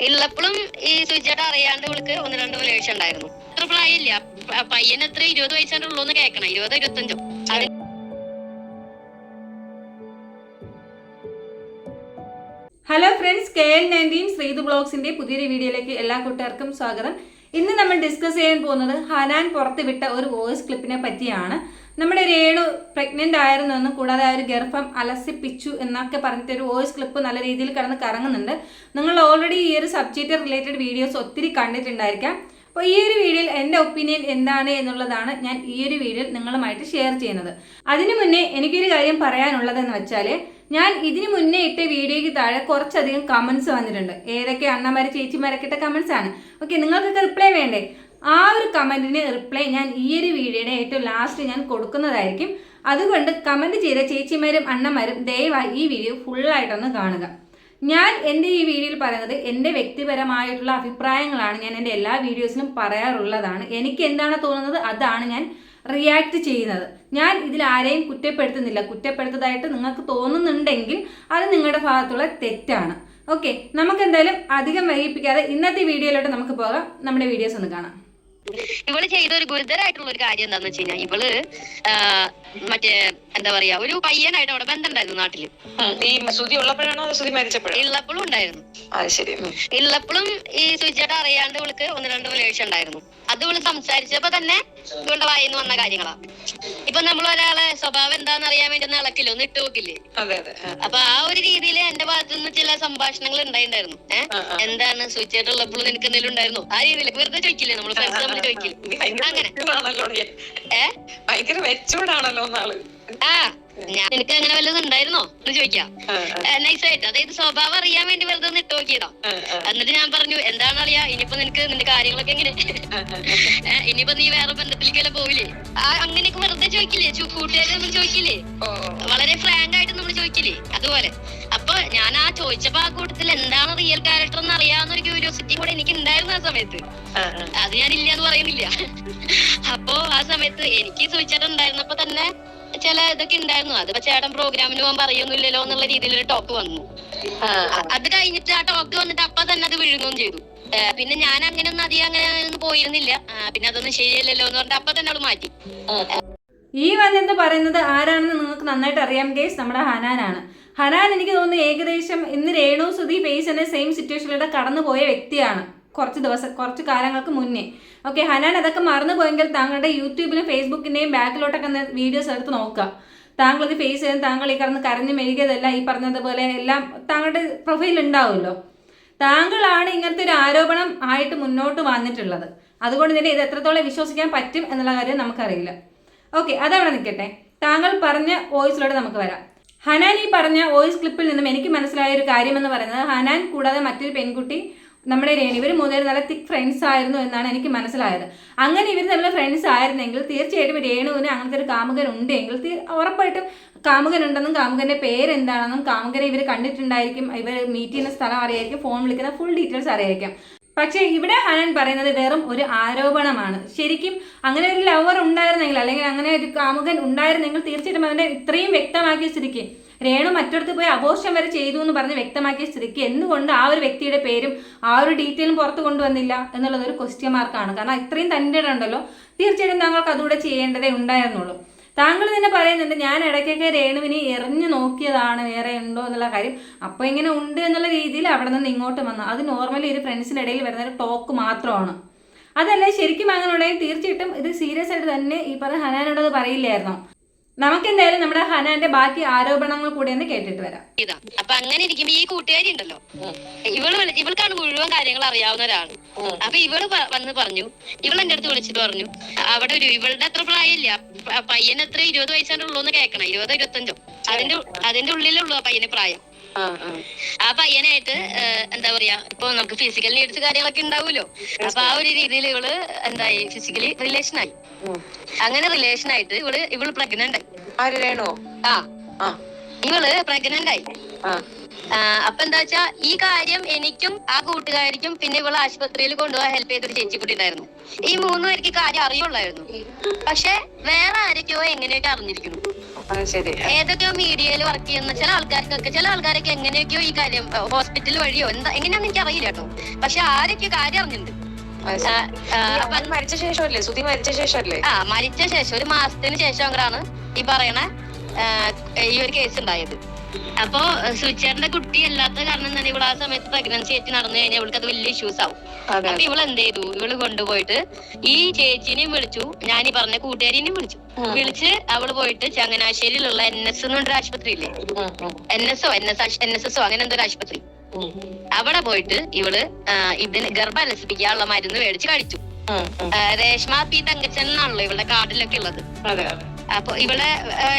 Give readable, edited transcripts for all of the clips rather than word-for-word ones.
ഉള്ളപ്പോഴും ഈ സുചേട്ട അറിയാണ്ട് ഇവൾക്ക് 1-2 റിലേഷൻ ഉണ്ടായിരുന്നു. അത്ര പ്രായമില്ല, പയ്യൻ എത്ര 20 വയസ്സാണ് ഉള്ളൂന്ന് കേൾക്കണം, 20-25. ഹലോ ഫ്രണ്ട്സ്, KL19 ശ്രീതു ബ്ലോഗ്സിന്റെ പുതിയൊരു വീഡിയോയിലേക്ക് എല്ലാ കൂട്ടുകാർക്കും സ്വാഗതം. ഇന്ന് നമ്മൾ ഡിസ്കസ് ചെയ്യാൻ പോകുന്നത് ഹനാൻ പുറത്തുവിട്ട ഒരു വോയിസ് ക്ലിപ്പിനെ പറ്റിയാണ്. നമ്മുടെ രേണു പ്രഗ്നന്റ് ആയിരുന്നു എന്നും കൂടാതെ ആ ഒരു ഗർഭം അലസിപ്പിച്ചു എന്നൊക്കെ പറഞ്ഞിട്ട് ഒരു വോയിസ് ക്ലിപ്പ് നല്ല രീതിയിൽ കിടന്ന് കറങ്ങുന്നുണ്ട്. നിങ്ങൾ ഓൾറെഡി ഈ ഒരു സബ്ജക്റ്റ് റിലേറ്റഡ് വീഡിയോസ് ഒത്തിരി കണ്ടിട്ടുണ്ടായിരിക്കാം. അപ്പോൾ ഈ ഒരു വീഡിയോയിൽ എൻ്റെ ഒപ്പീനിയൻ എന്താണ് എന്നുള്ളതാണ് ഞാൻ ഈ ഒരു വീഡിയോയിൽ നിങ്ങളുമായിട്ട് ഷെയർ ചെയ്യുന്നത്. അതിനു മുന്നേ എനിക്കൊരു കാര്യം പറയാനുള്ളതെന്ന് വെച്ചാൽ, ഞാൻ ഇതിനു മുന്നേ ഇട്ട വീഡിയോയ്ക്ക് താഴെ കുറച്ചധികം കമൻസ് വന്നിട്ടുണ്ട്. ഏതൊക്കെ അണ്ണമാര് ചേച്ചിമാരൊക്കെ ഇട്ട കമൻസ് ആണ്. ഓക്കെ, നിങ്ങൾക്കൊക്കെ റിപ്ലൈ വേണ്ടേ? ആ ഒരു കമൻറ്റിന് റിപ്ലൈ ഞാൻ ഈ ഒരു വീഡിയോയുടെ ഏറ്റവും ലാസ്റ്റ് ഞാൻ കൊടുക്കുന്നതായിരിക്കും. അതുകൊണ്ട് കമൻറ്റ് ചെയ്ത ചേച്ചിമാരും അണ്ണമാരും ദയവായി ഈ വീഡിയോ ഫുള്ളായിട്ടൊന്ന് കാണുക. ഞാൻ എൻ്റെ ഈ വീഡിയോയിൽ പറയുന്നത് എൻ്റെ വ്യക്തിപരമായിട്ടുള്ള അഭിപ്രായങ്ങളാണ്. ഞാൻ എൻ്റെ എല്ലാ വീഡിയോസിലും പറയാറുള്ളതാണ്. എനിക്ക് എന്താണ് തോന്നുന്നത് അതാണ് ഞാൻ റിയാക്ട് ചെയ്യുന്നത്. ഞാൻ ഇതിൽ ആരെയും കുറ്റപ്പെടുത്തുന്നില്ല. കുറ്റപ്പെടുത്തതായിട്ട് നിങ്ങൾക്ക് തോന്നുന്നുണ്ടെങ്കിൽ അത് നിങ്ങളുടെ ഭാഗത്തുള്ള തെറ്റാണ്. ഓക്കെ, നമുക്ക് എന്തായാലും അധികം വൈകിപ്പിക്കാതെ ഇന്നത്തെ വീഡിയോയിലോട്ട് നമുക്ക് പോകാം. നമ്മുടെ വീഡിയോസ് ഒന്ന് കാണാം. ഇവള് ചെയ്ത ഒരു ഗുരുതരായിട്ടുള്ള ഒരു കാര്യം എന്താന്ന് വെച്ച് കഴിഞ്ഞാൽ, ഇവള് മറ്റേ എന്താ പറയാ, ഒരു പയ്യനായിട്ട് അവിടെ ബന്ധമുണ്ടായിരുന്നു നാട്ടില്. ഉള്ളപ്പോഴും ഉണ്ടായിരുന്നു. ഉള്ളപ്പോഴും ഈ സുചേട്ട അറിയാണ്ട് ഇവൾക്ക് 1-2 റിലേഷൻ ഉണ്ടായിരുന്നു. അത് ഇവള് സംസാരിച്ചപ്പോ തന്നെ ഇവളുടെ വായിന്ന് വന്ന കാര്യങ്ങളാ. ഇപ്പൊ നമ്മൾ ഒരാളെ സ്വഭാവം എന്താന്ന് അറിയാൻ വേണ്ടി ഒന്ന് ഇളക്കില്ലേ, ഒന്ന് ഇട്ട് നോക്കില്ലേ. അപ്പൊ ആ ഒരു രീതിയിൽ എന്റെ ഭാഗത്തു നിന്ന് ചില സംഭാഷണങ്ങൾ ഉണ്ടായിരുന്നു. എന്താണ് സുചേട്ട ഉള്ളപ്പോഴും നിനക്ക് എന്തെങ്കിലും ഉണ്ടായിരുന്നു? ആ രീതിയിൽ വെറുതെ ചോദിക്കില്ലേ, നമ്മൾ ഫ്രണ്ട്സ് തമ്മിൽ ചോദിക്കില്ലേ അങ്ങനെ. നിനക്ക് അങ്ങനെ വല്ലതും ഉണ്ടായിരുന്നോ എന്ന് ചോദിക്കാം നൈസായിട്ട്. അതായത് സ്വഭാവം അറിയാൻ വേണ്ടി വെറുതെ ഒന്ന് ഇട്ട് നോക്കിയതാ. എന്നിട്ട് ഞാൻ പറഞ്ഞു, എന്താണ് അറിയാ, ഇനിയിപ്പോ നിനക്ക് നിന്റെ കാര്യങ്ങളൊക്കെ എങ്ങനെ, ഇനിയിപ്പോ നീ വേറെ ബന്ധത്തിലേക്കെല്ലാം പോവില്ലേ? അങ്ങനെയൊക്കെ വെറുതെ ചോദിക്കില്ലേ, കൂട്ടുകാരെ നമ്മൾ ചോദിക്കില്ലേ, വളരെ ഫ്രാങ്ക് ആയിട്ട് നമ്മൾ ചോദിക്കില്ലേ, അതുപോലെ. അപ്പൊ ഞാൻ ആ ചോദിച്ചപ്പോ ആ കൂട്ടത്തിൽ എന്താണ് റിയൽ ക്യാരക്ടർ എന്ന് അറിയാവുന്ന ഒരു ക്യൂരിയോസിറ്റി കൂടെ എനിക്ക് ഉണ്ടായിരുന്നു ആ സമയത്ത്. അത് ഞാൻ ഇല്ലാന്ന് പറയുന്നില്ല. അപ്പൊ ആ സമയത്ത് എനിക്ക് ചോദിച്ചിട്ടുണ്ടായിരുന്നപ്പോ തന്നെ ചില ഇതൊക്കെ ഉണ്ടായിരുന്നു. അത് ചേട്ടൻ പ്രോഗ്രാമിന് പോകാൻ പറയുന്നില്ലല്ലോ എന്നുള്ള രീതിയിലൊരു ടോക്ക് വന്നു. അത് കഴിഞ്ഞിട്ട് ആ ടോക്ക് വന്നിട്ട് അപ്പൊ തന്നെ അത് വിഴുങ്ങുകയും ചെയ്തു. പിന്നെ ഞാൻ അങ്ങനെ ഒന്നും അധികം അങ്ങനെ പോയിരുന്നില്ല. പിന്നെ അതൊന്നും ശരിയല്ലല്ലോ എന്ന് പറഞ്ഞിട്ട് അപ്പൊ തന്നെ അവള് മാറ്റി. ഈ വന്നെന്ന് പറയുന്നത് ആരാണെന്ന് നിങ്ങൾക്ക് നന്നായിട്ട് അറിയാം ഗേസ്, നമ്മുടെ ഹനാനാണ്. ഹനാൻ എനിക്ക് തോന്നുന്നു ഏകദേശം ഇന്ന് രേണു സുധി ഫേസ് എന്ന സെയിം സിറ്റുവേഷനിലൂടെ കടന്നുപോയ വ്യക്തിയാണ് കുറച്ച് കാലങ്ങൾക്ക് മുന്നേ. ഓക്കെ, ഹനാൻ അതൊക്കെ മറന്നു പോയെങ്കിൽ താങ്കളുടെ യൂട്യൂബിലും ഫേസ്ബുക്കിന്റെയും ബാക്കിലോട്ടൊക്കെ വീഡിയോസ് എടുത്ത് നോക്കുക. താങ്കൾ ഇത് ഫേസ് ചെയ്ത് താങ്കൾ ഈ കടന്ന് കരഞ്ഞു മെഴുകിയതല്ല, ഈ പറഞ്ഞതുപോലെ എല്ലാം താങ്കളുടെ പ്രൊഫൈൽ ഉണ്ടാവുമല്ലോ. താങ്കളാണ് ഇങ്ങനത്തെ ഒരു ആരോപണം ആയിട്ട് മുന്നോട്ട് വന്നിട്ടുള്ളത്. അതുകൊണ്ട് തന്നെ ഇത് എത്രത്തോളം വിശ്വസിക്കാൻ പറ്റും എന്നുള്ള കാര്യം നമുക്കറിയില്ല. ഓക്കെ, അതവിടെ നിൽക്കട്ടെ. താങ്കൾ പറഞ്ഞ വോയിസിലൂടെ നമുക്ക് വരാം. ഹനാൻ ഈ പറഞ്ഞ വോയിസ് ക്ലിപ്പിൽ നിന്നും എനിക്ക് മനസ്സിലായ ഒരു കാര്യം എന്ന് പറയുന്നത്, ഹനാൻ കൂടാതെ മറ്റൊരു പെൺകുട്ടി നമ്മുടെ രേണു, ഇവർ മൂന്നുപേരും നല്ല തിക് ഫ്രണ്ട്സ് ആയിരുന്നു എന്നാണ് എനിക്ക് മനസ്സിലായത്. അങ്ങനെ ഇവർ തമ്മിൽ ഫ്രണ്ട്സ് ആയിരുന്നെങ്കിൽ തീർച്ചയായിട്ടും രേണുവിന് അങ്ങനത്തെ ഒരു കാമുകൻ ഉണ്ടെങ്കിൽ ഉറപ്പായിട്ടും കാമുകൻ ഉണ്ടെന്നും കാമുകന്റെ പേരെന്താണെന്നും കാമുകനെ ഇവർ കണ്ടിട്ടുണ്ടായിരിക്കും, ഇവർ മീറ്റ് ചെയ്യുന്ന സ്ഥലം അറിയായിരിക്കും, ഫോൺ വിളിക്കുന്ന ഫുൾ ഡീറ്റെയിൽസ് അറിയായിരിക്കും. പക്ഷേ ഇവിടെ ഹനാൻ പറയുന്നത് വെറും ഒരു ആരോപണമാണ്. ശരിക്കും അങ്ങനെ ഒരു ലവർ ഉണ്ടായിരുന്നെങ്കിൽ അല്ലെങ്കിൽ അങ്ങനെ ഒരു കാമുകൻ ഉണ്ടായിരുന്നെങ്കിൽ തീർച്ചയായിട്ടും അതിനെ ഇത്രയും വ്യക്തമാക്കിയ സ്ഥിതിക്ക്, രേണു മറ്റൊരിടത്ത് പോയി അബോർഷൻ വരെ ചെയ്തു എന്ന് പറഞ്ഞ് വ്യക്തമാക്കിയ സ്ഥിതിക്ക് എന്തുകൊണ്ട് ആ ഒരു വ്യക്തിയുടെ പേരും ആ ഒരു ഡീറ്റെയിലും പുറത്തു കൊണ്ടുവന്നില്ല എന്നുള്ളത് ഒരു ക്വസ്റ്റ്യൻ മാർക്കാണ്. കാരണം ഇത്രയും തൻ്റെ ഉണ്ടല്ലോ, തീർച്ചയായിട്ടും താങ്കൾക്ക് അതുകൂടെ ചെയ്യേണ്ടതേ ഉണ്ടായിരുന്നുള്ളൂ. താങ്കൾ തന്നെ പറയുന്നുണ്ട്, ഞാൻ ഇടയ്ക്കൊക്കെ രേണുവിനെ എറിഞ്ഞു നോക്കിയതാണ് വേറെ ഉണ്ടോ എന്നുള്ള കാര്യം. അപ്പോൾ ഇങ്ങനെ ഉണ്ട് എന്നുള്ള രീതിയിൽ അവിടെ നിന്ന് ഇങ്ങോട്ട് വന്നു. അത് നോർമലി ഒരു ഫ്രണ്ട്സിൻ്റെ ഇടയിൽ വരുന്ന ഒരു ടോക്ക് മാത്രമാണ്. അതല്ലേ ശരിക്കും അങ്ങനെ ഉണ്ടെങ്കിൽ തീർച്ചയായിട്ടും ഇത് സീരിയസ് ആയിട്ട് തന്നെ ഈ പറഞ്ഞ ഹനാനോടത് പറയില്ലായിരുന്നോ? നമുക്ക് എന്തായാലും നമ്മുടെ ഹനാന്റെ ബാക്കി ആരോപണങ്ങൾ കൂടെ ഒന്ന് കേട്ടിട്ട് വരാം. അപ്പൊ അങ്ങനെ ഇരിക്കുമ്പോ ഈ കൂട്ടുകാരി ഉണ്ടല്ലോ, ഇവൾക്കാണ് മുഴുവൻ കാര്യങ്ങൾ അറിയാവുന്ന ഒരാള്. അപ്പൊ ഇവള് വന്ന് പറഞ്ഞു, ഇവൾ എന്റെ അടുത്ത് വിളിച്ചിട്ട് പറഞ്ഞു, അവിടെ ഇവളുടെ അത്ര പ്രായമില്ല, പയ്യൻ എത്ര 20 വയസ്സാണ് ഉള്ളൂന്ന് കേൾക്കണം, 20-25. അതിന്റെ ഉള്ളിലുള്ളൂ ആ പയ്യന് പ്രായം. ആ പയ്യനായിട്ട് എന്താ പറയാ, ഇപ്പൊ നമുക്ക് ഫിസിക്കൽ നീഡ്സ് കാര്യങ്ങളൊക്കെ ഉണ്ടാവുമല്ലോ. അപ്പൊ ആ ഒരു രീതിയിൽ ഇവള് എന്തായി, ഫിസിക്കലി റിലേഷനായി. അങ്ങനെ റിലേഷനായിട്ട് ഇവള് പ്രഗ്നന്റ് ആയി. ഇവള് പ്രഗ്നന്റ് ആയി. അപ്പൊ എന്താ വെച്ചാ, ഈ കാര്യം എനിക്കും ആ കൂട്ടുകാരിക്കും പിന്നെ ഇവള് ആശുപത്രിയിൽ കൊണ്ടുപോകാൻ ഹെൽപ്പ് ചെയ്തൊരു ചേച്ചിക്കുട്ടി ഉണ്ടായിരുന്നു. ഈ 3 പേർക്ക് കാര്യം അറിയുള്ളായിരുന്നു. പക്ഷെ വേറെ ആരൊക്കെയോ എങ്ങനെയൊക്കെ അറിഞ്ഞിരിക്കുന്നു. ഏതൊക്കെയോ മീഡിയയിൽ വർക്ക് ചെയ്യുന്ന ചില ആൾക്കാരൊക്കെ എങ്ങനെയൊക്കെയോ ഈ കാര്യം ഹോസ്പിറ്റൽ വഴിയോ എന്താ എങ്ങനെയാന്ന് എനിക്ക് അറിയില്ല കേട്ടോ. പക്ഷെ ആരൊക്കെ കാര്യം അറിഞ്ഞിട്ടുണ്ട്. മരിച്ച ശേഷമല്ലേ സുധി മരിച്ച ശേഷമല്ലേ? മരിച്ച ശേഷം 1 മാസത്തിന് ശേഷം അങ്ങനെയാണ് ഈ പറയണ ഈ ഒരു കേസ് ഉണ്ടായത്. അപ്പൊ സുചേട്ടന്റെ കുട്ടി അല്ലാത്ത കാരണം തന്നെ ഇവിടെ ആ സമയത്ത് പ്രഗ്നൻസി ആയിട്ട് നടന്നു കഴിഞ്ഞാൽ ഇവൾക്ക് അത് വലിയ ഇഷ്യൂസ് ആവും. അപ്പൊ ഇവള് എന്ത് ചെയ്തു, ഇവള് കൊണ്ടുപോയിട്ട് ഈ ചേച്ചിനെയും വിളിച്ചു, ഞാൻ ഈ പറഞ്ഞ കൂട്ടുകാരിനെയും വിളിച്ച് അവള് പോയിട്ട് ചങ്ങനാശ്ശേരിയിലുള്ള NS എന്ന് പറഞ്ഞൊരു ആശുപത്രിയില്ലേ, NSSO അങ്ങനെ എന്തൊരു ആശുപത്രി, അവിടെ പോയിട്ട് ഇവള് ഇതിന് ഗർഭം അലസിപ്പിക്കാനുള്ള മരുന്ന് മേടിച്ച് കഴിച്ചു. രേഷ്മ പി തങ്കച്ചൻ എന്നാണല്ലോ ഇവളുടെ കാർഡിലൊക്കെ ഉള്ളത്. അപ്പൊ ഇവളെ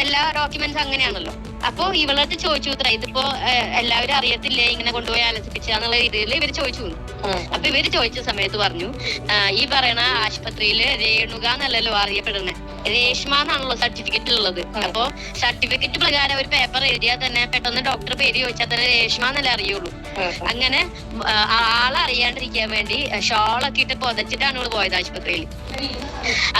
എല്ലാ ഡോക്യുമെന്റ്സ് അങ്ങനെയാണല്ലോ. അപ്പൊ ഇവളടുത്ത് ചോദിച്ചു, ഇതിപ്പോ എല്ലാവരും അറിയത്തില്ലേ ഇങ്ങനെ കൊണ്ടുപോയി അലസിപ്പിച്ചാന്നുള്ള രീതിയിൽ ഇവര് ചോദിച്ചു. അപ്പൊ ഇവര് ചോദിച്ച സമയത്ത് പറഞ്ഞു, ഈ പറയണ ആശുപത്രിയില് രേണുക എന്നല്ലല്ലോ അറിയപ്പെടുന്നത്, രേഷ്മ എന്നാണല്ലോ സർട്ടിഫിക്കറ്റ് ഉള്ളത്. അപ്പൊ സർട്ടിഫിക്കറ്റ് പ്രകാരം ഒരു പേപ്പർ എഴുതിയാൽ തന്നെ പെട്ടെന്ന് ഡോക്ടർ പേര് ചോദിച്ചാൽ തന്നെ രേഷ്മ എന്നല്ലേ അറിയുള്ളൂ. അങ്ങനെ ആളറിയാണ്ടിരിക്കാൻ വേണ്ടി ഷോളൊക്കെ ഇട്ട് പൊതച്ചിട്ടാണ് ഇവള് പോയത് ആശുപത്രിയിൽ.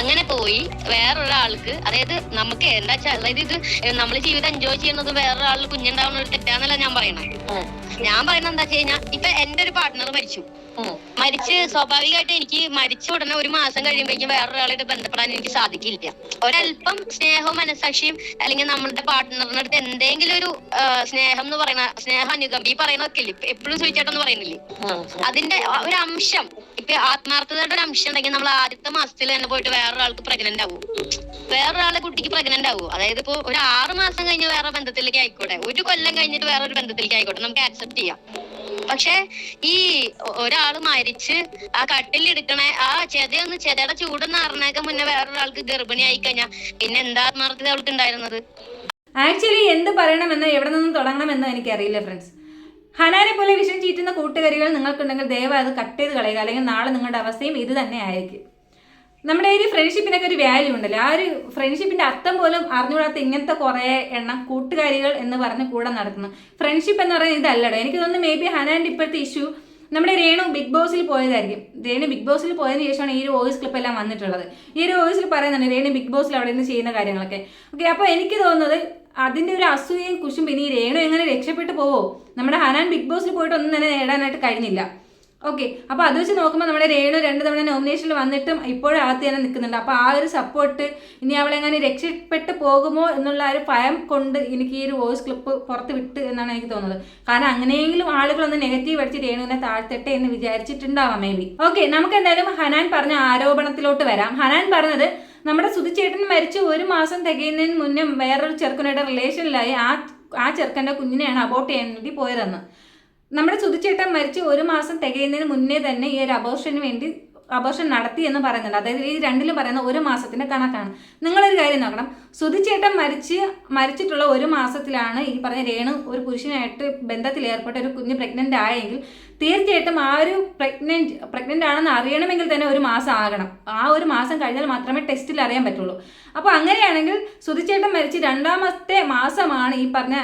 അങ്ങനെ പോയി വേറൊരാൾക്ക്, അതായത് നമുക്ക് എന്താ വെച്ചാൽ, അതായത് ഇത് നമ്മൾ ജീവിതം എൻജോയ് ചെയ്യുന്നത് വേറൊരാളിൽ കുഞ്ഞുണ്ടാവുന്ന ഒരു തെറ്റാന്നല്ല ഞാൻ പറയണേ. ഞാൻ പറയുന്നത് എന്താ വെച്ച് കഴിഞ്ഞാൽ, ഇപ്പൊ എന്റെ ഒരു പാർട്ട്ണർ മരിച്ച് സ്വാഭാവികമായിട്ട് എനിക്ക് മരിച്ച ഉടനെ 1 മാസം കഴിയുമ്പോഴേക്കും വേറൊരാളായിട്ട് ബന്ധപ്പെടാൻ എനിക്ക് സാധിക്കില്ല. ഒരല്പം സ്നേഹവും മനസാക്ഷിയും അല്ലെങ്കിൽ നമ്മളുടെ പാർട്ട്ണറിന്റെ അടുത്ത് എന്തെങ്കിലും ഒരു സ്നേഹം എന്ന് പറയുന്ന സ്നേഹാനുഗം ഈ പറയുന്നതൊക്കെ ഇല്ലേ, എപ്പോഴും ചോദിച്ചേട്ടെന്ന് പറയുന്നില്ലേ, അതിന്റെ ഒരു അംശം, ഇപ്പൊ ആത്മാർത്ഥതയുടെ ഒരു അംശം ഉണ്ടെങ്കിൽ നമ്മൾ ആദ്യത്തെ മാസത്തിൽ തന്നെ പോയിട്ട് വേറൊരാൾക്ക് പ്രഗ്നന്റ് ആവും, വേറൊരാളെ കുട്ടിക്ക് പ്രഗ്നന്റ് ആവും. അതായത് ഇപ്പൊ ഒരു 6 മാസം കഴിഞ്ഞ് വേറെ ബന്ധത്തിലേക്ക് ആയിക്കോട്ടെ, 1 കൊല്ലം കഴിഞ്ഞിട്ട് വേറൊരു ബന്ധത്തിലേക്ക് ആയിക്കോട്ടെ, നമുക്ക് ആക്സെപ്റ്റ് ചെയ്യാം. പക്ഷെ ഈ ഒരാള് മരിച്ച് ആ കട്ടിലെടുക്കണ ആ ചെതയുടെ ചൂടെന്ന് അറിഞ്ഞേക്കാൻ മുന്നേ വേറൊരാൾക്ക് ഗർഭിണി ആയി കഴിഞ്ഞാൽ പിന്നെ എന്താ ആത്മാർത്ഥത അവൾക്ക് ഉണ്ടായിരുന്നത്? ആക്ച്വലി എന്ത് പറയണമെന്ന് എവിടെ നിന്ന് തുടങ്ങണമെന്ന് എനിക്കറിയില്ല ഫ്രണ്ട്സ്. ഹനാനെ പോലെ വിഷം ചീറ്റുന്ന കൂട്ടുകാരികൾ നിങ്ങൾക്കുണ്ടെങ്കിൽ ദയവായി അത് കട്ട് ചെയ്ത് കളയുക, അല്ലെങ്കിൽ നാളെ നിങ്ങളുടെ അവസ്ഥയും ഇത് തന്നെ ആയിരിക്കും. നമ്മുടെ ഈ ഫ്രണ്ട്ഷിപ്പിനൊക്കെ ഒരു വാല്യൂ ഉണ്ടല്ലോ, ആ ഒരു ഫ്രണ്ട്ഷിപ്പിന്റെ അർത്ഥം പോലും അറിഞ്ഞുകൂടാത്ത ഇങ്ങനത്തെ കുറേ എണ്ണം കൂട്ടുകാരികൾ എന്ന് പറഞ്ഞ് കൂടെ നടക്കുന്നു. ഫ്രണ്ട്ഷിപ്പ് എന്ന് പറയുന്നത് ഇതല്ലടോ. എനിക്ക് തോന്നുന്നു മേ ബി ഹനാൻ്റെ ഇപ്പോഴത്തെ ഇഷ്യൂ നമ്മുടെ രേണു ബിഗ് ബോസിൽ പോയതായിരിക്കും. രേണു ബിഗ് ബോസിൽ പോയതിന് ശേഷമാണ് ഈ ഒരു വോയിസ് ക്ലിപ്പ് എല്ലാം വന്നിട്ടുള്ളത്. ഈ ഒരു വോയിസിൽ പറയുന്നുണ്ട് രേണു ബിഗ് ബോസിൽ അവിടെ നിന്ന് ചെയ്യുന്ന കാര്യങ്ങളൊക്കെ. ഓക്കെ, അപ്പോൾ എനിക്ക് തോന്നുന്നത് അതിൻ്റെ ഒരു അസൂയയും കുശും, പിന്നെ ഈ രേണു എങ്ങനെ രക്ഷപ്പെട്ടു പോവോ? നമ്മുടെ ഹനാൻ ബിഗ് ബോസിൽ പോയിട്ട് ഒന്നും തന്നെ നേടാനായിട്ട് കഴിഞ്ഞില്ല. ഓക്കെ, അപ്പോൾ അത് വെച്ച് നോക്കുമ്പോൾ നമ്മുടെ രേണു 2 തവണ നോമിനേഷനിൽ വന്നിട്ടും ഇപ്പോഴും അകത്ത് തന്നെ നിൽക്കുന്നുണ്ട്. അപ്പോൾ ആ ഒരു സപ്പോർട്ട്, ഇനി അവളെങ്ങനെ രക്ഷപ്പെട്ട് പോകുമോ എന്നുള്ള ഒരു ഭയം കൊണ്ട് എനിക്ക് ഈ ഒരു വോയിസ് ക്ലിപ്പ് പുറത്ത് വിട്ട് എന്നാണ് എനിക്ക് തോന്നുന്നത്. കാരണം അങ്ങനെയെങ്കിലും ആളുകളൊന്ന് നെഗറ്റീവ് അടിച്ച് രേണുവിനെ താഴ്ത്തട്ടെ എന്ന് വിചാരിച്ചിട്ടുണ്ടാവാം മേ ബി. ഓക്കെ, നമുക്ക് എന്തായാലും ഹനാൻ പറഞ്ഞ ആരോപണത്തിലോട്ട് വരാം. ഹനാൻ പറഞ്ഞത് നമ്മുടെ സുധിച്ചേട്ടൻ മരിച്ച് 1 മാസം തികയുന്നതിന് മുന്നേ വേറൊരു ചെറുക്കനായിട്ട് റിലേഷനിലായി ആ ചെറുക്കൻ്റെ കുഞ്ഞിനെയാണ് അബോർട്ട് ചെയ്യാൻ വേണ്ടി പോയതെന്ന്. നമ്മുടെ സുധിച്ചേട്ടൻ മരിച്ച് 1 മാസം തികയുന്നതിന് മുന്നേ തന്നെ ഈ ഒരു അബോർഷൻ നടത്തി എന്ന് പറയുന്നുണ്ട്. അതായത് ഈ രണ്ടിലും പറയുന്ന 1 മാസത്തിന്റെ കണക്കാണ്. നിങ്ങളൊരു കാര്യം നോക്കണം, സുധിച്ചേട്ടൻ മരിച്ചിട്ടുള്ള 1 മാസത്തിലാണ് ഈ പറഞ്ഞ രേണു ഒരു പുരുഷനായിട്ട് ബന്ധത്തിൽ ഏർപ്പെട്ട ഒരു കുഞ്ഞ് പ്രഗ്നന്റ് ആയെങ്കിൽ തീർച്ചയായിട്ടും ആ ഒരു പ്രഗ്നന്റ് ആണെന്ന് അറിയണമെങ്കിൽ തന്നെ 1 മാസം ആകണം. ആ 1 മാസം കഴിഞ്ഞാൽ മാത്രമേ ടെസ്റ്റിൽ അറിയാൻ പറ്റുള്ളൂ. അപ്പോൾ അങ്ങനെയാണെങ്കിൽ സുധിച്ചേട്ടൻ മരിച്ച് 2ാമത്തെ മാസമാണ് ഈ പറഞ്ഞ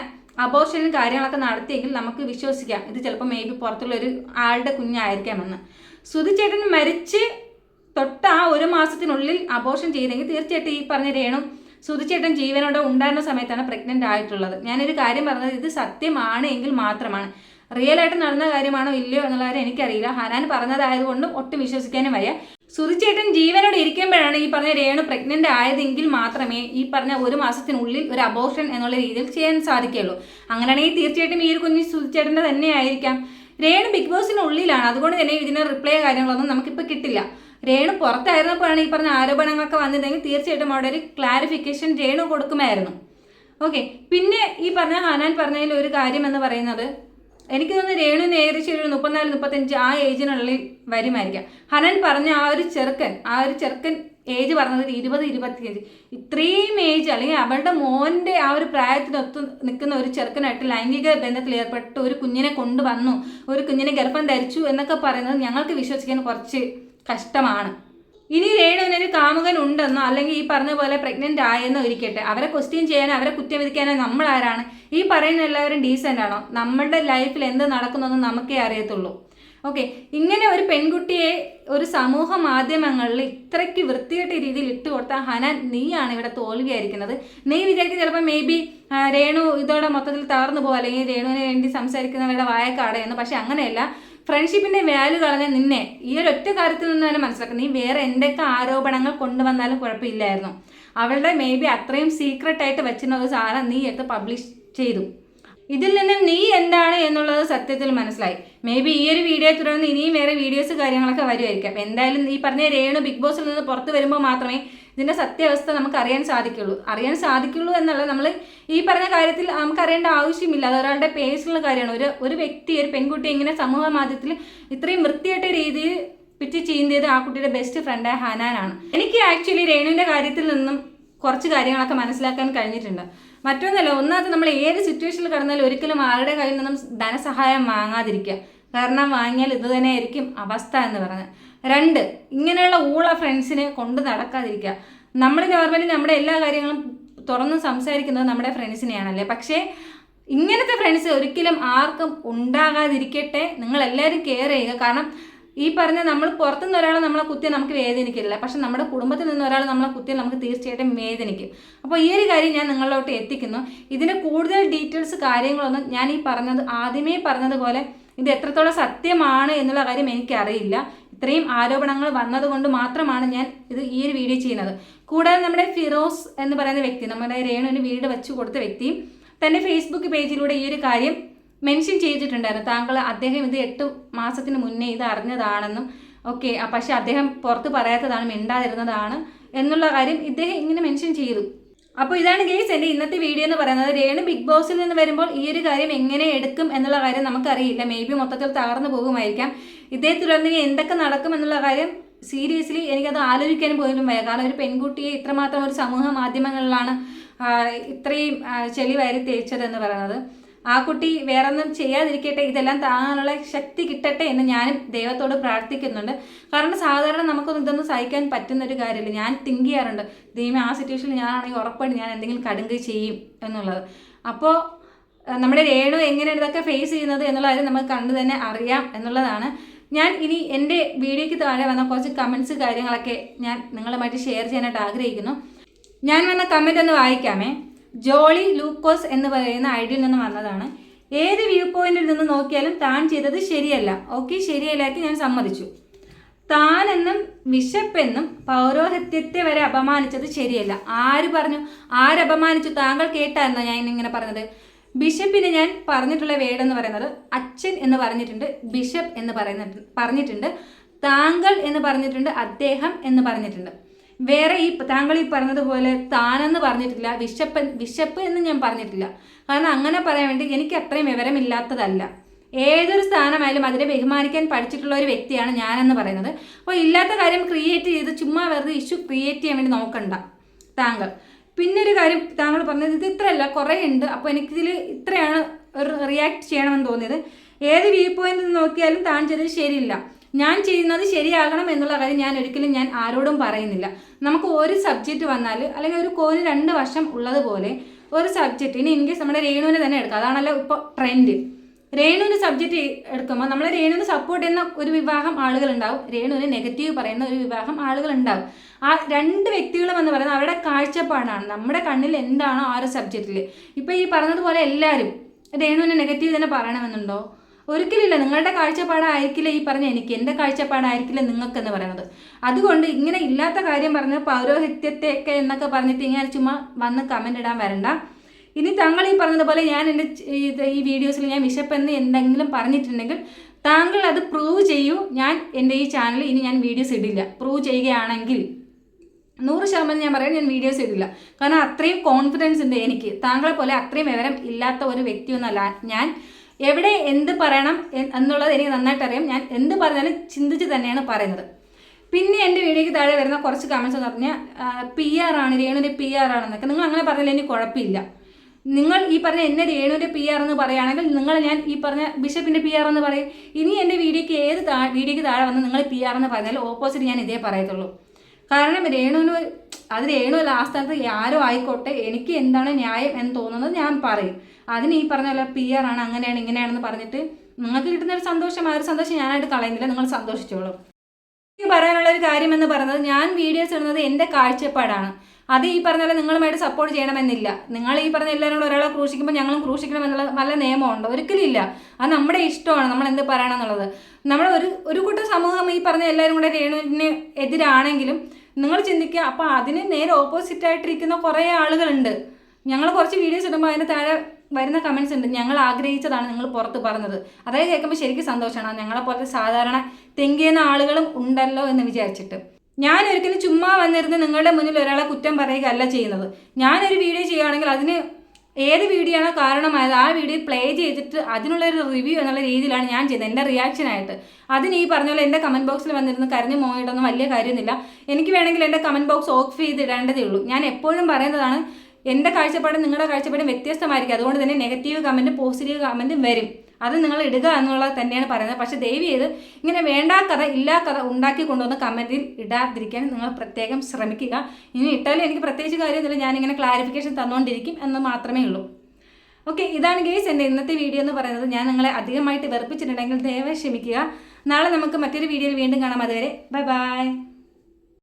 അബോർഷനും കാര്യങ്ങളൊക്കെ നടത്തിയെങ്കിൽ നമുക്ക് വിശ്വസിക്കാം ഇത് ചിലപ്പോൾ മേ ബി പുറത്തുള്ള ഒരു ആളുടെ കുഞ്ഞായിരിക്കാമെന്ന്. സുധിച്ചേട്ടൻ മരിച്ച് തൊട്ട് ആ 1 മാസത്തിനുള്ളിൽ അബോർഷൻ ചെയ്തെങ്കിൽ തീർച്ചയായിട്ടും ഈ പറഞ്ഞ രേണു സുധിച്ചേട്ടൻ ജീവനോടെ ഉണ്ടായിരുന്ന സമയത്താണ് പ്രഗ്നന്റ് ആയിട്ടുള്ളത്. ഞാനൊരു കാര്യം പറഞ്ഞത് ഇത് സത്യമാണ് എങ്കിൽ മാത്രമാണ്. റിയൽ ആയിട്ട് നടന്ന കാര്യമാണോ ഇല്ലയോ എന്നുള്ള കാര്യം എനിക്കറിയില്ല. ഹനാൻ പറഞ്ഞതായതുകൊണ്ടും ഒട്ടും വിശ്വസിക്കാനും വയ്യ. സുധിച്ചേട്ടൻ ജീവനോടെ ഇരിക്കുമ്പോഴാണ് ഈ പറഞ്ഞ രേണു പ്രഗ്നന്റ് ആയതെങ്കിൽ മാത്രമേ ഈ പറഞ്ഞ 1 മാസത്തിനുള്ളിൽ ഒരു അബോർഷൻ എന്നുള്ള രീതിയിൽ ചെയ്യാൻ സാധിക്കുകയുള്ളൂ. അങ്ങനെയാണെങ്കിൽ തീർച്ചയായിട്ടും ഈ ഒരു കുഞ്ഞ് സുധിച്ചേട്ടൻ്റെ തന്നെ ആയിരിക്കാം. രേണു ബിഗ് ബോസിനുള്ളിലാണ്, അതുകൊണ്ട് തന്നെ ഇതിന് റിപ്ലൈ കാര്യങ്ങളൊന്നും നമുക്കിപ്പോൾ കിട്ടില്ല. രേണു പുറത്തായിരുന്നപ്പോഴാണ് ഈ പറഞ്ഞ ആരോപണങ്ങളൊക്കെ വന്നതെങ്കിൽ തീർച്ചയായിട്ടും അവിടെ ഒരു ക്ലാരിഫിക്കേഷൻ രേണു കൊടുക്കുമായിരുന്നു. ഓക്കെ, പിന്നെ ഈ പറഞ്ഞ ഹനാൻ പറഞ്ഞതിൽ ഒരു കാര്യം എന്ന് പറയുന്നത് എനിക്ക് തോന്നുന്നു രേണുവിന് ഏകദേശം ഒരു 34-35 ആ ഏജിനുള്ളിൽ വരുമായിരിക്കാം. ഹനാൻ പറഞ്ഞ ആ ഒരു ചെറുക്കൻ ഏജ് പറഞ്ഞത് 20-25. ഇത്രയും ഏജ് അല്ലെങ്കിൽ അവളുടെ മോൻ്റെ ആ ഒരു പ്രായത്തിനൊത്ത് നിൽക്കുന്ന ഒരു ചെറുക്കനായിട്ട് ലൈംഗിക ബന്ധത്തിൽ ഏർപ്പെട്ട് ഒരു കുഞ്ഞിനെ കൊണ്ടുവന്നു, ഒരു കുഞ്ഞിനെ ഗർഭം ധരിച്ചു എന്നൊക്കെ പറയുന്നത് ഞങ്ങൾക്ക് വിശ്വസിക്കാൻ കുറച്ച് കഷ്ടമാണ്. ഇനി രേണുവിനൊരു കാമുകൻ ഉണ്ടെന്നോ അല്ലെങ്കിൽ ഈ പറഞ്ഞ പോലെ പ്രഗ്നന്റ് ആയെന്നോ ഇരിക്കട്ടെ, അവരെ ക്വസ്റ്റ്യൻ ചെയ്യാനോ അവരെ കുറ്റം വിധിക്കാനോ നമ്മൾ ആരാണ്? ഈ പറയുന്ന എല്ലാവരും ഡീസൻ്റ് ആണോ? നമ്മളുടെ ലൈഫിൽ എന്ത് നടക്കുന്നതെന്ന് നമുക്കേ അറിയത്തുള്ളൂ. ഓക്കെ, ഇങ്ങനെ ഒരു പെൺകുട്ടിയെ ഒരു സമൂഹ മാധ്യമങ്ങളിൽ ഇത്രയ്ക്ക് വൃത്തികെട്ട രീതിയിൽ ഇട്ട് കൊടുത്ത ഹനാൻ, നീയാണ് ഇവിടെ തോൽവിയായിരിക്കുന്നത്. നീ വിചാരിക്കും ചിലപ്പോൾ മേ ബി രേണു ഇതോടെ മൊത്തത്തിൽ തകർന്നു പോകും, അല്ലെങ്കിൽ രേണുവിന് വേണ്ടി സംസാരിക്കുന്നവരുടെ വായക്കാടയെന്ന്. പക്ഷെ അങ്ങനെയല്ല. ഫ്രണ്ട്ഷിപ്പിന്റെ വാല്യൂ കളഞ്ഞ നിന്നെ ഈ ഒരു ഒറ്റ കാര്യത്തിൽ നിന്ന് തന്നെ മനസ്സിലാക്കാം. നീ വേറെ എന്തൊക്കെ ആരോപണങ്ങൾ കൊണ്ടുവന്നാലും കുഴപ്പമില്ലായിരുന്നു. അവളുടെ മേ ബി അത്രയും സീക്രട്ടായിട്ട് വെച്ചിരുന്ന ഒരു സാധനം നീ എടുത്ത് പബ്ലിഷ് ചെയ്തു. ഇതിൽ നിന്ന് നീ എന്താണ് എന്നുള്ളത് സത്യത്തിൽ മനസ്സിലായി. മേ ബി ഈ ഒരു വീഡിയോ തുടർന്ന് ഇനിയും വേറെ വീഡിയോസ് കാര്യങ്ങളൊക്കെ വരുമായിരിക്കാം. എന്തായാലും ഈ പറഞ്ഞ രേണു ബിഗ് ബോസിൽ നിന്ന് പുറത്ത് വരുമ്പോൾ മാത്രമേ ഇതിൻ്റെ സത്യാവസ്ഥ നമുക്ക് അറിയാൻ സാധിക്കുള്ളൂ എന്നല്ല, നമ്മൾ ഈ പറഞ്ഞ കാര്യത്തിൽ നമുക്ക് അറിയേണ്ട ആവശ്യമില്ല. അത് ഒരാളുടെ പേഴ്സണൽ കാര്യമാണ്. ഒരു വ്യക്തി, ഒരു പെൺകുട്ടി ഇങ്ങനെ സമൂഹ മാധ്യമത്തിൽ ഇത്രയും വൃത്തിയായിട്ട രീതിയിൽ പിറ്റി ചീന്തിയത് ആ കുട്ടിയുടെ ബെസ്റ്റ് ഫ്രണ്ടായ ഹനാനാണ്. എനിക്ക് ആക്ച്വലി രേണുവിൻ്റെ കാര്യത്തിൽ നിന്നും കുറച്ച് കാര്യങ്ങളൊക്കെ മനസ്സിലാക്കാൻ കഴിഞ്ഞിട്ടുണ്ട്. മറ്റൊന്നല്ല, ഒന്നാമത് നമ്മൾ ഏത് സിറ്റുവേഷനിൽ കിടന്നാലും ഒരിക്കലും ആരുടെ കയ്യിൽ നിന്നും ധനസഹായം വാങ്ങാതിരിക്കുക. കാരണം വാങ്ങിയാൽ ഇത് തന്നെയായിരിക്കും അവസ്ഥ എന്ന് പറഞ്ഞത്. 2, ഇങ്ങനെയുള്ള ഊള ഫ്രണ്ട്സിനെ കൊണ്ട് നടക്കാതിരിക്കുക. നമ്മൾ നോർമലി നമ്മുടെ എല്ലാ കാര്യങ്ങളും തുറന്ന് സംസാരിക്കുന്നത് നമ്മുടെ ഫ്രണ്ട്സിനെയാണല്ലേ. പക്ഷേ ഇങ്ങനത്തെ ഫ്രണ്ട്സ് ഒരിക്കലും ആർക്കും ഉണ്ടാകാതിരിക്കട്ടെ. നിങ്ങളെല്ലാവരും കെയർ ചെയ്യുക. കാരണം ഈ പറഞ്ഞ നമ്മൾ പുറത്തുനിന്ന് ഒരാൾ നമ്മളെ കുത്തിയാൽ നമുക്ക് വേദനിക്കില്ല, പക്ഷെ നമ്മുടെ കുടുംബത്തിൽ നിന്ന് ഒരാൾ നമ്മളെ കുത്തിയാൽ നമുക്ക് തീർച്ചയായിട്ടും വേദനിക്കും. അപ്പോൾ ഈ ഒരു കാര്യം ഞാൻ നിങ്ങളിലോട്ട് എത്തിക്കുന്നു. ഇതിൻ്റെ കൂടുതൽ ഡീറ്റെയിൽസ് കാര്യങ്ങളൊന്നും ഞാൻ ഈ ആദ്യമേ പറഞ്ഞതുപോലെ ഇത് എത്രത്തോളം സത്യമാണ് എന്നുള്ള കാര്യം എനിക്കറിയില്ല. ഇത്രയും ആരോപണങ്ങൾ വന്നതുകൊണ്ട് മാത്രമാണ് ഞാൻ ഈ ഒരു വീഡിയോ ചെയ്യുന്നത്. കൂടാതെ നമ്മുടെ ഫിറോസ് എന്ന് പറയുന്ന വ്യക്തി, നമ്മുടെ രേണുവിന് വീട് വെച്ച് കൊടുത്ത വ്യക്തി തൻ്റെ ഫേസ്ബുക്ക് പേജിലൂടെ ഈ ഒരു കാര്യം മെൻഷൻ ചെയ്തിട്ടുണ്ടായിരുന്നു. അദ്ദേഹം ഇത് 8 മാസത്തിന് മുന്നേ ഇത് അറിഞ്ഞതാണെന്നും ഓക്കെ, പക്ഷെ അദ്ദേഹം പുറത്ത് പറയാത്തതാണ്, മിണ്ടാതിരുന്നതാണ് എന്നുള്ള കാര്യം ഇദ്ദേഹം ഇങ്ങനെ മെൻഷൻ ചെയ്തു. അപ്പോൾ ഇതാണ് ഗെയ്സ് എൻ്റെ ഇന്നത്തെ വീഡിയോ എന്ന് പറയുന്നത്. രേണു ബിഗ് ബോസിൽ നിന്ന് വരുമ്പോൾ ഈ ഒരു കാര്യം എങ്ങനെ എടുക്കും എന്നുള്ള കാര്യം നമുക്കറിയില്ല. മേ ബി മൊത്തത്തിൽ തകർന്നു പോകുമായിരിക്കാം. ഇതേ തുടർന്ന് എന്തൊക്കെ നടക്കും എന്നുള്ള കാര്യം സീരിയസ്ലി എനിക്കത് ആലോചിക്കാനും പോലും വയ്യ. കാരണം ഒരു പെൺകുട്ടിയെ ഇത്രമാത്രം ഒരു സമൂഹ മാധ്യമങ്ങളിലാണ് ഇത്രയും ചെളി വാരി തേച്ചതെന്ന് പറയുന്നത്. ആ കുട്ടി വേറൊന്നും ചെയ്യാതിരിക്കട്ടെ, ഇതെല്ലാം താങ്ങാനുള്ള ശക്തി കിട്ടട്ടെ എന്ന് ഞാനും ദൈവത്തോട് പ്രാർത്ഥിക്കുന്നുണ്ട്. കാരണം സാധാരണ നമുക്കൊന്നും ഇതൊന്നും സഹിക്കാൻ പറ്റുന്ന ഒരു കാര്യമില്ല. ഞാൻ തിങ്ക് ചെയ്യാറുണ്ട്, ദൈവം ആ സിറ്റുവേഷനിൽ ഞാനാണെങ്കിൽ ഉറപ്പായിട്ട് ഞാൻ എന്തെങ്കിലും കടുങ്കൈ ചെയ്യും എന്നുള്ളത്. അപ്പോൾ നമ്മുടെ രേണു എങ്ങനെയാണ് ഇതൊക്കെ ഫേസ് ചെയ്യുന്നത് എന്നുള്ള കാര്യം നമുക്ക് കണ്ടു തന്നെ അറിയാം എന്നുള്ളതാണ്. ഞാൻ ഇനി എൻ്റെ വീഡിയോയ്ക്ക് താഴെ വന്ന കുറച്ച് കമൻസ് കാര്യങ്ങളൊക്കെ ഞാൻ നിങ്ങളുമായിട്ട് ഷെയർ ചെയ്യാനായിട്ട് ആഗ്രഹിക്കുന്നു. ഞാൻ വന്ന കമൻ്റ് ഒന്ന് വായിക്കാമേ. ജോളി ലൂക്കോസ് എന്ന് പറയുന്ന ഐഡിയിൽ നിന്ന് വന്നതാണ്. ഏത് വ്യൂ പോയിന്റിൽ നിന്ന് നോക്കിയാലും താൻ ചെയ്തത് ശരിയല്ല. ഓക്കെ, ശരിയല്ലാക്കി ഞാൻ സമ്മതിച്ചു. താനെന്നും വിശപ്പെന്നും പൗരോഹിത്യത്തെ വരെ അപമാനിച്ചത് ശരിയല്ല. ആര് പറഞ്ഞു? ആരപമാനിച്ചു? താങ്കൾ കേട്ടായിരുന്നോ ഞാൻ ഇങ്ങനെ പറഞ്ഞത്? ബിഷപ്പിന് ഞാൻ പറഞ്ഞിട്ടുള്ള വേർഡെന്ന് പറയുന്നത് അച്ഛൻ എന്ന് പറഞ്ഞിട്ടുണ്ട്, ബിഷപ്പ് എന്ന് പറഞ്ഞിട്ടുണ്ട്, താങ്കൾ എന്ന് പറഞ്ഞിട്ടുണ്ട്, അദ്ദേഹം എന്ന് പറഞ്ഞിട്ടുണ്ട്. വേറെ താങ്കൾ ഈ പറഞ്ഞതുപോലെ താനെന്ന് പറഞ്ഞിട്ടില്ല, വിശപ്പ് എന്ന് ഞാൻ പറഞ്ഞിട്ടില്ല. കാരണം അങ്ങനെ പറയാൻ വേണ്ടി എനിക്ക് അത്രയും വിവരമില്ലാത്തതല്ല. ഏതൊരു സ്ഥാനമായാലും അതിനെ ബഹുമാനിക്കാൻ പഠിച്ചിട്ടുള്ള ഒരു വ്യക്തിയാണ് ഞാനെന്ന് പറയുന്നത്. അപ്പോൾ ഇല്ലാത്ത കാര്യം ക്രിയേറ്റ് ചെയ്ത് ചുമ്മാ വെറുതെ ഇഷ്യൂ ക്രിയേറ്റ് ചെയ്യാൻ വേണ്ടി നോക്കണ്ട താങ്കൾ. പിന്നെ ഒരു കാര്യം താങ്കൾ പറഞ്ഞത് ഇത് ഇത്രയല്ല, കുറേ ഉണ്ട്. അപ്പോൾ എനിക്കിതിൽ ഇത്രയാണ് ഒരു റിയാക്ട് ചെയ്യണമെന്ന് തോന്നിയത്. ഏത് വ്യൂ പോയിന്റിൽ നിന്ന് നോക്കിയാലും താൻ ചെയ്തത് ശരിയില്ല, ഞാൻ ചെയ്യുന്നത് ശരിയാകണം എന്നുള്ള കാര്യം ഞാൻ ഒരിക്കലും ആരോടും പറയുന്നില്ല. നമുക്ക് ഒരു സബ്ജക്റ്റ് വന്നാൽ അല്ലെങ്കിൽ ഒരു കോന് 2 വശം ഉള്ളതുപോലെ ഒരു സബ്ജക്റ്റ്, ഇനി ഇൻകേസ് നമ്മുടെ രേണുവിനെ തന്നെ എടുക്കാം, അതാണല്ലോ ഇപ്പോൾ ട്രെൻഡ്. രേണുവിന് സബ്ജക്റ്റ് എടുക്കുമ്പോൾ നമ്മൾ രേണുവിന് സപ്പോർട്ട് ചെയ്യുന്ന ഒരു വിഭാഗം ആളുകളുണ്ടാവും, രേണുവിന് നെഗറ്റീവ് പറയുന്ന ഒരു വിഭാഗം ആളുകളുണ്ടാവും. ആ 2 വ്യക്തികളും എന്ന് പറയുന്നത് അവരുടെ കാഴ്ചപ്പാടാണ്. നമ്മുടെ കണ്ണിൽ എന്താണോ ആ ഒരു സബ്ജക്റ്റിൽ. ഇപ്പോൾ ഈ പറഞ്ഞതുപോലെ എല്ലാവരും രേണുവിന് നെഗറ്റീവ് തന്നെ പറയണമെന്നുണ്ടോ? ഒരിക്കലില്ല. നിങ്ങളുടെ കാഴ്ചപ്പാടായിരിക്കില്ല ഈ പറഞ്ഞ എനിക്ക്, എൻ്റെ കാഴ്ചപ്പാടായിരിക്കില്ല നിങ്ങൾക്കെന്ന് പറയുന്നത്. അതുകൊണ്ട് ഇങ്ങനെ ഇല്ലാത്ത കാര്യം പറഞ്ഞ് പൗരോഹിത്യത്തെയൊക്കെ എന്നൊക്കെ പറഞ്ഞിട്ട് ഇങ്ങനെ ചുമ്മാ വന്ന് കമൻ്റ് ഇടാൻ വരണ്ട. ഇനി താങ്കൾ ഈ പറഞ്ഞതുപോലെ ഞാൻ എൻ്റെ ഈ വീഡിയോസിൽ ഞാൻ വിശപ്പെന്ന് എന്തെങ്കിലും പറഞ്ഞിട്ടുണ്ടെങ്കിൽ താങ്കൾ അത് പ്രൂവ് ചെയ്യൂ. ഞാൻ എൻ്റെ ഈ ചാനലിൽ ഇനി ഞാൻ വീഡിയോസ് ഇടില്ല. പ്രൂവ് ചെയ്യുകയാണെങ്കിൽ 100% ഞാൻ പറയാം, ഞാൻ വീഡിയോസ് ഇടില്ല. കാരണം അത്രയും കോൺഫിഡൻസ് ഉണ്ട് എനിക്ക്. താങ്കളെ പോലെ അത്രയും വിവരം ഇല്ലാത്ത ഒരു വ്യക്തിയൊന്നുമല്ല ഞാൻ. എവിടെ എന്ത് പറയണം എന്നുള്ളത് എനിക്ക് നന്നായിട്ട് അറിയാം. ഞാൻ എന്ത് പറഞ്ഞാലും ചിന്തിച്ച് തന്നെയാണ് പറയുന്നത്. പിന്നെ എൻ്റെ വീഡിയോയ്ക്ക് താഴെ വരുന്ന കുറച്ച് കമൻസ് എന്ന് പറഞ്ഞാൽ PR ആണ്, രേണുവിൻ്റെ PR ആണെന്നൊക്കെ. നിങ്ങൾ അങ്ങനെ പറഞ്ഞാൽ എനിക്ക് കുഴപ്പമില്ല. നിങ്ങൾ ഈ പറഞ്ഞ എന്നെ രേണുവിൻ്റെ PR എന്ന് പറയുകയാണെങ്കിൽ നിങ്ങൾ ഞാൻ ഈ പറഞ്ഞ ബിഷപ്പിൻ്റെ PR എന്ന് പറയും. ഇനി എൻ്റെ വീഡിയോയ്ക്ക് താഴെ വന്ന് നിങ്ങൾ PR എന്ന് പറഞ്ഞാൽ ഓപ്പോസിറ്റ് ഞാൻ ഇതേ പറയത്തുള്ളൂ. കാരണം അത് രേണുവല്ല, ആ സ്ഥാനത്ത് ആരോ ആയിക്കോട്ടെ, എനിക്ക് എന്താണ് ന്യായം എന്ന് തോന്നുന്നത് ഞാൻ പറയും. അതിന് ഈ പറഞ്ഞ പോലെ PR ആണ്, അങ്ങനെയാണ്, ഇങ്ങനെയാണെന്ന് പറഞ്ഞിട്ട് നിങ്ങൾക്ക് കിട്ടുന്ന ഒരു സന്തോഷം ആ ഒരു സന്തോഷം ഞാനായിട്ട് കളയുന്നില്ല, നിങ്ങൾ സന്തോഷിച്ചോളൂ. എനിക്ക് പറയാനുള്ള ഒരു കാര്യം എന്ന് പറയുന്നത്, ഞാൻ വീഡിയോസ് ഇടുന്നത് എൻ്റെ കാഴ്ചപ്പാടാണ്. അത് ഈ പറഞ്ഞ പോലെ നിങ്ങളുമായിട്ട് സപ്പോർട്ട് ചെയ്യണമെന്നില്ല. നിങ്ങൾ ഈ പറഞ്ഞ എല്ലാവരും കൂടെ ഒരാളെ ക്രൂശിക്കുമ്പോൾ ഞങ്ങളും ക്രൂശിക്കണം എന്നുള്ള നല്ല നിയമമുണ്ട്? ഒരിക്കലും ഇല്ല. അത് നമ്മുടെ ഇഷ്ടമാണ് നമ്മൾ എന്ത് പറയണം എന്നുള്ളത്. നമ്മൾ ഒരു കൂട്ടം സമൂഹം ഈ പറഞ്ഞ എല്ലാവരും കൂടെ രേണുവിന് എതിരാണെങ്കിലും നിങ്ങൾ ചിന്തിക്കുക, അപ്പോൾ അതിന് നേരെ ഓപ്പോസിറ്റായിട്ടിരിക്കുന്ന കുറേ ആളുകളുണ്ട്. ഞങ്ങൾ കുറച്ച് വീഡിയോസ് ഇടുമ്പോൾ അതിന് താഴെ വരുന്ന കമൻസ് ഉണ്ട്, ഞങ്ങൾ ആഗ്രഹിച്ചതാണ് നിങ്ങൾ പുറത്ത് പറഞ്ഞത്. അതായത് കേൾക്കുമ്പോൾ ശരിക്കും സന്തോഷമാണ്. ഞങ്ങളെപ്പോലത്തെ സാധാരണ തിങ്ക് ചെയ്യുന്ന ആളുകളും ഉണ്ടല്ലോ എന്ന് വിചാരിച്ചിട്ട്. ഞാൻ ഒരിക്കലും ചുമ്മാ വന്നിരുന്ന് നിങ്ങളുടെ മുന്നിൽ ഒരാളെ കുറ്റം പറയുകയല്ല ചെയ്യുന്നത്. ഞാനൊരു വീഡിയോ ചെയ്യുകയാണെങ്കിൽ അതിന് ഏത് വീഡിയോ ആണോ കാരണമായത് ആ വീഡിയോ പ്ലേ ചെയ്തിട്ട് അതിനുള്ളൊരു റിവ്യൂ എന്നുള്ള രീതിയിലാണ് ഞാൻ ചെയ്യുന്നത്, എൻ്റെ റിയാക്ഷനായിട്ട്. അതിന് ഈ പറഞ്ഞ പോലെ എൻ്റെ കമൻറ്റ് ബോക്സിൽ വന്നിരുന്ന് കരഞ്ഞു മോയിട്ടൊന്നും വലിയ കാര്യമൊന്നുമില്ല. എനിക്ക് വേണമെങ്കിൽ എൻ്റെ കമൻറ്റ് ബോക്സ് ഓഫ് ചെയ്തിടേണ്ടതേ ഉള്ളൂ. ഞാൻ എപ്പോഴും പറയുന്നതാണ്, എൻ്റെ കാഴ്ചപ്പാടും നിങ്ങളുടെ കാഴ്ചപ്പാടും വ്യത്യസ്തമായിരിക്കും. അതുകൊണ്ട് തന്നെ നെഗറ്റീവ് കമൻറ്റും പോസിറ്റീവ് കമൻറ്റും വരും. അത് നിങ്ങൾ ഇടുക എന്നുള്ളത് തന്നെയാണ് പറയുന്നത്. പക്ഷേ ദയവ് ചെയ്ത് ഇങ്ങനെ വേണ്ടാ കഥ ഇല്ലാ കഥ ഉണ്ടാക്കി കൊണ്ടുവന്ന് കമൻറ്റിൽ ഇടാതിരിക്കാൻ നിങ്ങൾ പ്രത്യേകം ശ്രമിക്കുക. ഇനി ഇട്ടാലും എനിക്ക് പ്രത്യേകിച്ച് കാര്യമൊന്നുമില്ല, ഞാനിങ്ങനെ ക്ലാരിഫിക്കേഷൻ തന്നുകൊണ്ടിരിക്കും എന്ന് മാത്രമേ ഉള്ളൂ. ഓക്കെ, ഇതാണ് ഗേസ് എൻ്റെ ഇന്നത്തെ വീഡിയോ എന്ന് പറയുന്നത്. ഞാൻ നിങ്ങളെ അധികമായിട്ട് വെറുപ്പിച്ചിട്ടുണ്ടെങ്കിൽ ദയവായി ക്ഷമിക്കുക. നാളെ നമുക്ക് മറ്റൊരു വീഡിയോയിൽ വീണ്ടും കാണാം. അതുവരെ ബൈ ബൈ.